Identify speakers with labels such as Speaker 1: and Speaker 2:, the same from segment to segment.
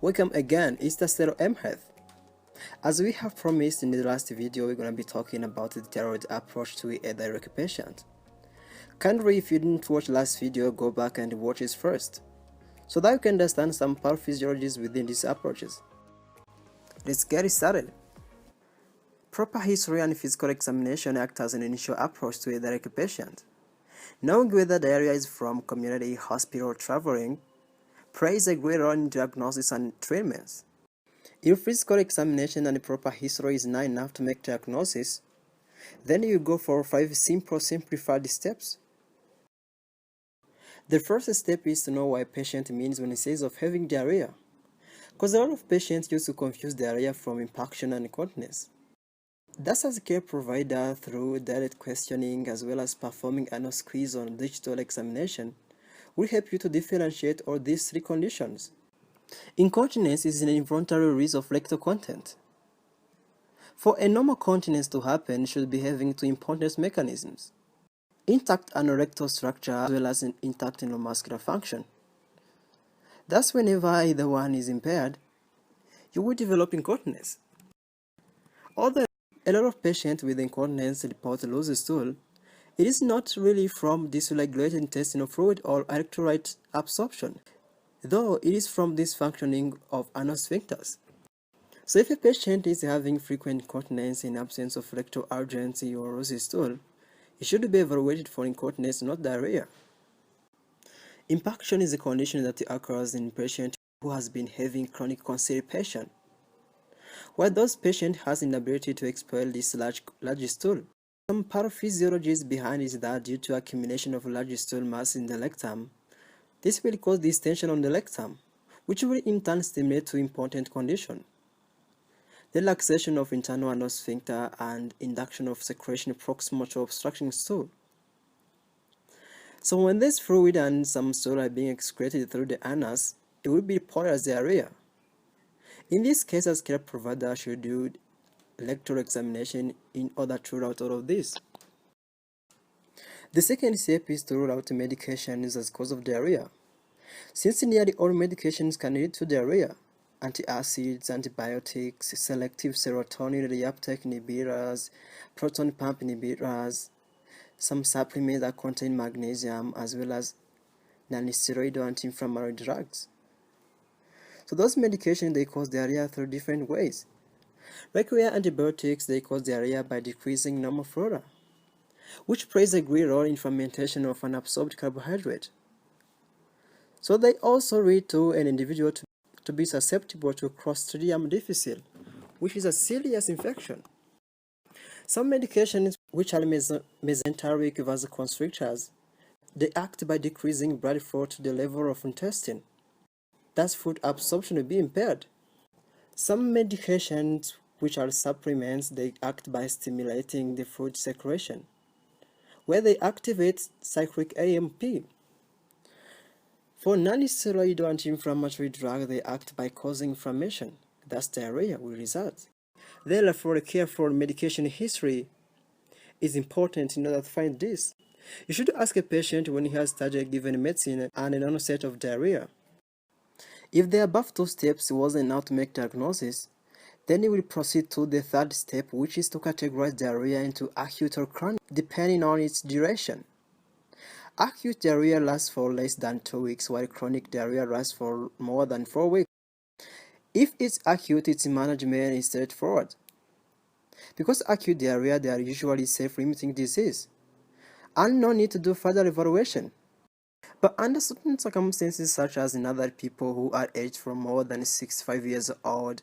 Speaker 1: Welcome again, it's the Zero M Health. As we have promised in the last video, we're going to be talking about the thyroid approach to a diarrhea patient. Kindly, if you didn't watch last video, go back and watch it first, so that you can understand some pathophysiologies within these approaches. Let's get started. Proper history and physical examination act as an initial approach to a diarrhea patient. Knowing whether diarrhea is from community, hospital, or traveling plays a great role in diagnosis and treatments. If physical examination and proper history is not enough to make diagnosis, then you go for 5 simple simplified steps. The first step is to know what a patient means when he says of having diarrhea, because a lot of patients used to confuse diarrhea from impaction and incontinence. Thus, as a care provider, through direct questioning as well as performing anal squeeze on digital examination, will help you to differentiate all these 3 conditions. Incontinence is an involuntary release of rectal content. For a normal continence to happen, it should be having 2 important mechanisms: intact anorectal structure as well as an intact neuromuscular function. Thus, whenever either one is impaired, you will develop incontinence. Although a lot of patients with incontinence report loose stool, it is not really from dysregulated intestinal fluid or electrolyte absorption, though it is from dysfunctioning of anal sphincters. So if a patient is having frequent incontinence in absence of rectal urgency or loose stool, it should be evaluated for incontinence, not diarrhea. Impaction is a condition that occurs in patients who has been having chronic constipation, while those patient has inability to expel this large stool. Some pathophysiologies behind is that due to accumulation of large stool mass in the rectum, this will cause distension on the rectum, which will in turn stimulate 2 important conditions: the relaxation of internal anal sphincter and induction of secretion proximal to obstructing stool. So when this fluid and some stool are being excreted through the anus, it will be reported as diarrhea. In this case, as care provider should do rectal examination in order to rule out all of this. The second step is to rule out medications as cause of diarrhea. Since nearly all medications can lead to diarrhea: antacids, antibiotics, selective serotonin reuptake inhibitors, proton pump inhibitors, some supplements that contain magnesium, as well as non-steroidal anti-inflammatory drugs. So those medications, they cause diarrhea through different ways. Like where antibiotics, they cause diarrhea by decreasing normal flora, which plays a great role in fermentation of unabsorbed carbohydrate. So they also lead to an individual to be susceptible to Clostridium difficile, which is a serious infection. Some medications, which are mesenteric vasoconstrictors, they act by decreasing blood flow to the level of intestine. Thus, food absorption will be impaired. Some medications, which are supplements, they act by stimulating the fluid secretion, where they activate cyclic AMP. For non-steroidal anti-inflammatory drugs, they act by causing inflammation. Thus, diarrhea will result. Therefore, care for medication history is important in order to find this. You should ask a patient when he has started given medicine and an onset of diarrhea. If the above 2 steps wasn't enough to make diagnosis, then you will proceed to the third step, which is to categorize diarrhea into acute or chronic, depending on its duration. Acute diarrhea lasts for less than 2 weeks, while chronic diarrhea lasts for more than 4 weeks. If it's acute, its management is straightforward. Because acute diarrhea, they are usually self-limiting disease, and no need to do further evaluation. But under certain circumstances, such as in other people who are aged from more than 65 years old,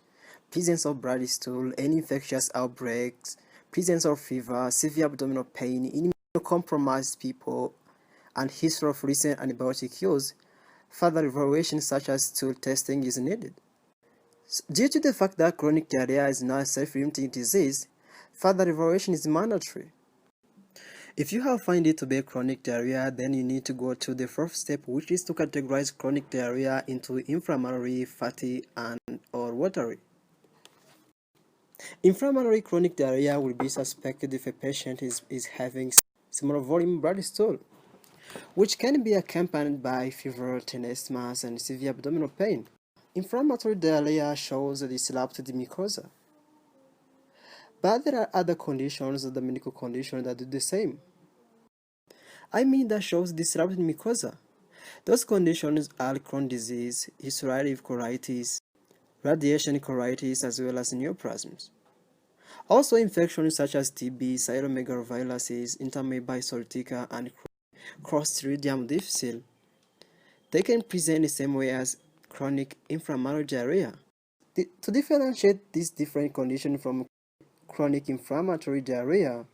Speaker 1: presence of bloody stool, any infectious outbreaks, presence of fever, severe abdominal pain, in immunocompromised people, and history of recent antibiotic use, further evaluation such as stool testing is needed. Due to the fact that chronic diarrhea is not a self-limiting disease, further evaluation is mandatory. If you have found it to be chronic diarrhea, then you need to go to the fourth step, which is to categorize chronic diarrhea into inflammatory, fatty, and or watery. Inflammatory chronic diarrhea will be suspected if a patient is having small volume bloody stool, which can be accompanied by fever, tenesmus, and severe abdominal pain. Inflammatory diarrhea shows a disrupted mucosa. But there are other conditions, the medical conditions that do the same. I mean that shows disrupted mucosa. Those conditions are Crohn's disease, ulcerative colitis, radiation colitis, as well as neoplasms. Also infections such as TB, cytomegaloviruses, Entamoeba sortica, and Clostridium difficile. They can present the same way as chronic inflammatory diarrhea. To differentiate these different conditions from chronic inflammatory diarrhea,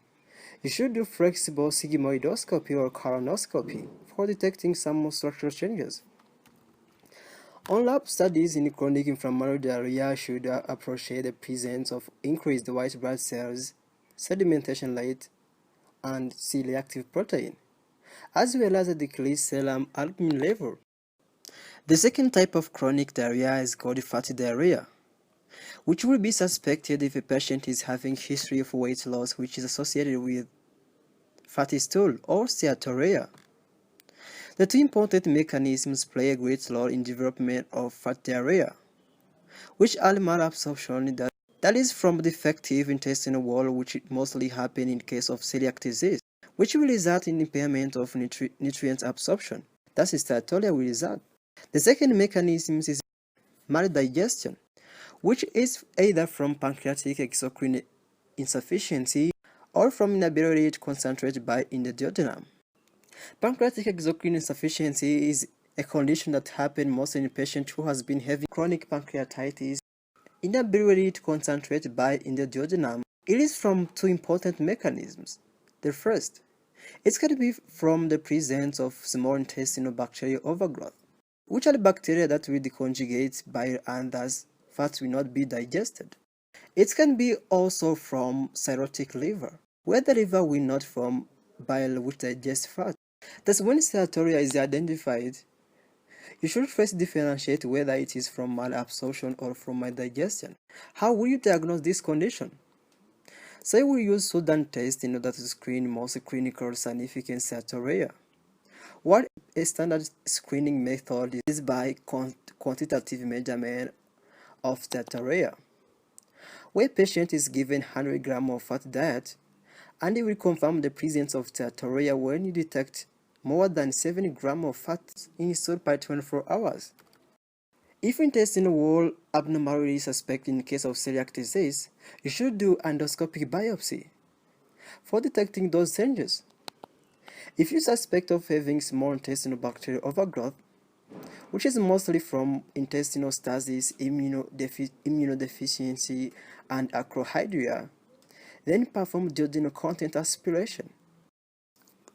Speaker 1: you should do flexible sigmoidoscopy or colonoscopy for detecting some structural changes. On lab studies in chronic inflammatory diarrhea should appreciate the presence of increased white blood cells, sedimentation rate, and C-reactive protein, as well as a decreased serum albumin level. The second type of chronic diarrhea is called fatty diarrhea, which will be suspected if a patient is having history of weight loss which is associated with fatty stool or steatorrhea. The two important mechanisms play a great role in development of fat diarrhea, which are malabsorption that is from defective intestinal wall, which mostly happen in case of celiac disease, which will result in impairment of nutrient absorption. Thus, steatorrhea will result. The second mechanism is maldigestion, which is either from pancreatic exocrine insufficiency or from inability to concentrate bile in the duodenum. Pancreatic exocrine insufficiency is a condition that happens mostly in a patient who has been having chronic pancreatitis, inability to concentrate bile in the duodenum. It is from two important mechanisms. The first, it can be from the presence of small intestinal bacterial overgrowth, which are the bacteria that will deconjugate bile and thus fat will not be digested. It can be also from cirrhotic liver, where the liver will not form bile which digests fat. Thus, when steatorrhea is identified, you should first differentiate whether it is from malabsorption or from maldigestion. How will you diagnose this condition? Say we use Sudan test in order to screen most clinical significant steatorrhea. What a standard screening method is by quantitative measurement of steatorrhea, where patient is given 100 grams of fat diet, and it will confirm the presence of steatorrhea when you detect more than 70 grams of fat in stool by 24 hours. If intestinal wall abnormality is suspected in case of celiac disease, you should do endoscopic biopsy for detecting those changes. If you suspect of having small intestinal bacterial overgrowth, which is mostly from intestinal stasis, immunodeficiency, and acrohydria, then perform duodenal content aspiration.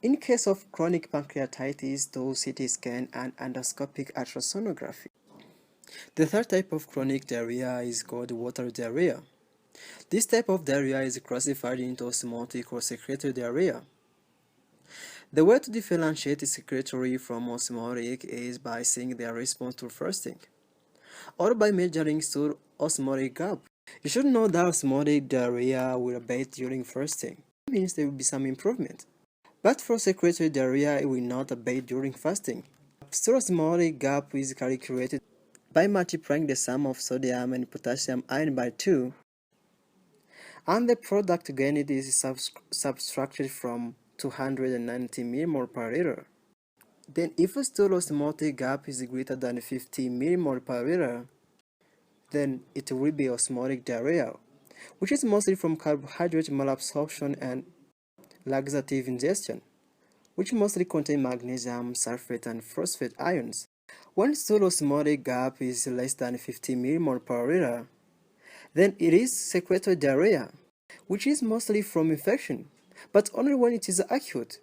Speaker 1: In case of chronic pancreatitis, do CT scan and endoscopic ultrasonography. The third type of chronic diarrhea is called water diarrhea. This type of diarrhea is classified into osmotic or secretory diarrhea. The way to differentiate secretory from osmotic is by seeing their response to fasting, or by measuring stool osmotic gap. You should know that osmotic diarrhea will abate during fasting. It means there will be some improvement. But for secretory diarrhea, it will not abate during fasting. Stool osmotic gap is calculated by multiplying the sum of sodium and potassium ion by 2, and the product gained is subtracted from 290 mmol per liter. Then if a stool osmotic gap is greater than 50 mmol per liter, then it will be osmotic diarrhea, which is mostly from carbohydrate malabsorption and laxative ingestion, which mostly contain magnesium, sulfate, and phosphate ions. When stool osmotic gap is less than 50 mmol per liter, then it is secretory diarrhea, which is mostly from infection, but only when it is acute,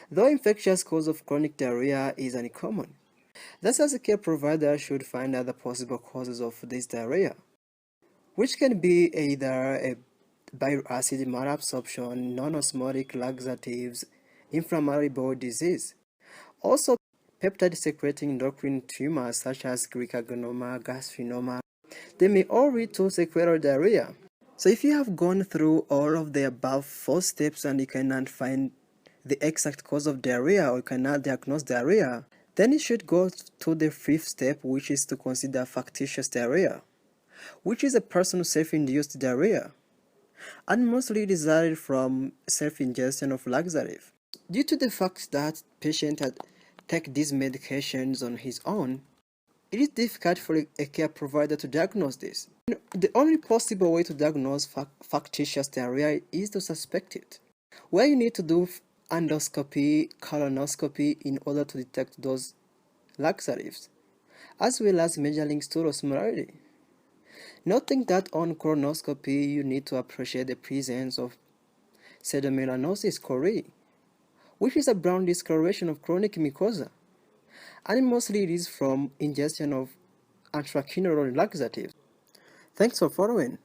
Speaker 1: though infectious cause of chronic diarrhea is uncommon. Thus, as a care provider should find other possible causes of this diarrhea, which can be either a bile acid malabsorption, non-osmotic laxatives, inflammatory bowel disease. Also, peptide-secreting endocrine tumors such as glycagonoma, gastrinoma, they may all lead to secretory diarrhea. So if you have gone through all of the above 4 steps and you cannot find the exact cause of diarrhea or you cannot diagnose diarrhea, Then you should go to the fifth step, which is to consider factitious diarrhea, which is a personal self-induced diarrhea, and mostly resulted from self-ingestion of laxative. Due to the fact that patient had take these medications on his own, it is difficult for a care provider to diagnose this. The only possible way to diagnose factitious diarrhea is to suspect it, where you need to do endoscopy, colonoscopy in order to detect those laxatives, as well as measuring stool osmolarity. Noting that on colonoscopy you need to appreciate the presence of pseudomelanosis coriae, which is a brown discoloration of chronic mucosa, and mostly it is from ingestion of anthraquinone laxatives. Thanks for following.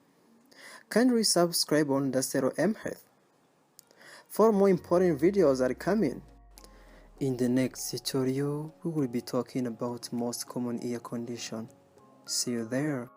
Speaker 1: Kindly subscribe on the Zero M Health for more important videos that are coming. In the next tutorial, we will be talking about most common ear condition. See you there.